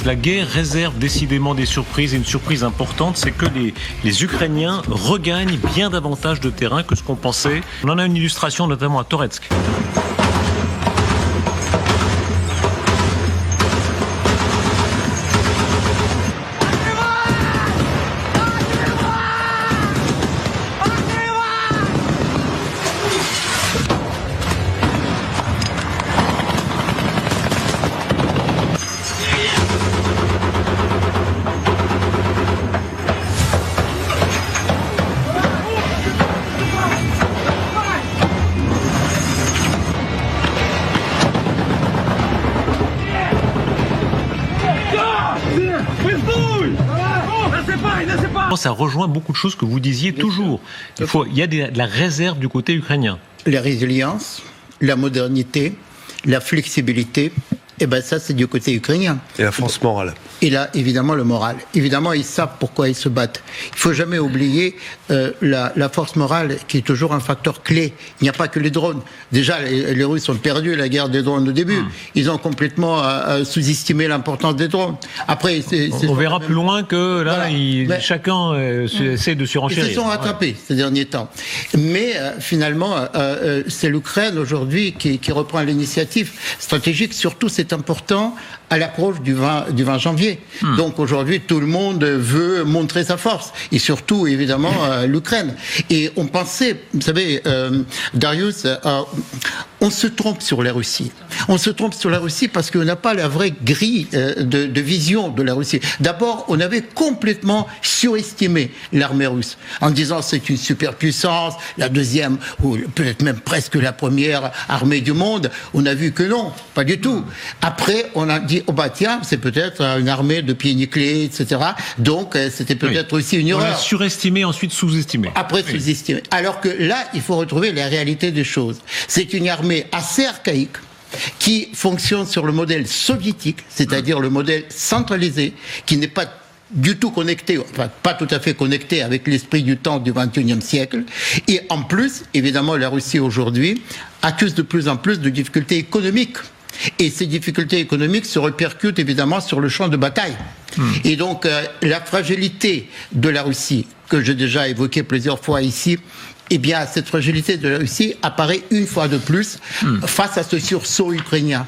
la guerre réserve décidément des surprises, et une surprise importante, c'est que les Ukrainiens regagnent bien davantage de terrain que ce qu'on pensait. On en a une illustration notamment à Toretsk. Ça rejoint beaucoup de choses que vous disiez toujours. Il y a de la réserve du côté ukrainien. La résilience, la modernité, la flexibilité, et ben ça c'est du côté ukrainien. Et la force morale. Et là, évidemment, le moral. Évidemment, ils savent pourquoi ils se battent. Il ne faut jamais oublier la force morale qui est toujours un facteur clé. Il n'y a pas que les drones. Déjà, les Russes ont perdu la guerre des drones au début. Ils ont complètement sous-estimé l'importance des drones. Après, on verra plus loin que là, voilà. chacun essaie de surenchérir. Ils se sont rattrapés ces derniers temps. Mais finalement, c'est l'Ukraine aujourd'hui qui reprend l'initiative stratégique. Surtout, c'est important à l'approche du 20 janvier. Donc aujourd'hui, tout le monde veut montrer sa force. Et surtout, évidemment, l'Ukraine. Et on pensait, vous savez, Darius, on se trompe sur la Russie. On se trompe sur la Russie parce qu'on n'a pas la vraie grille de vision de la Russie. D'abord, on avait complètement surestimé l'armée russe en disant c'est une superpuissance, la deuxième, ou peut-être même presque la première armée du monde. On a vu que non, pas du tout. Après, on a dit, oh bah tiens, c'est peut-être une armée de pieds nickelés, etc. Donc, c'était peut-être aussi une erreur. On a surestimé, ensuite sous-estimé. Après, sous-estimé. Alors que là, il faut retrouver la réalité des choses. C'est une armée assez archaïque, qui fonctionne sur le modèle soviétique, c'est-à-dire le modèle centralisé, qui n'est pas du tout connecté, enfin pas tout à fait connecté avec l'esprit du temps du XXIe siècle. Et en plus, évidemment, la Russie aujourd'hui accuse de plus en plus de difficultés économiques. Et ces difficultés économiques se répercutent évidemment sur le champ de bataille. Et donc, la fragilité de la Russie, que j'ai déjà évoquée plusieurs fois ici, eh bien, cette fragilité de la Russie apparaît une fois de plus face à ce sursaut ukrainien.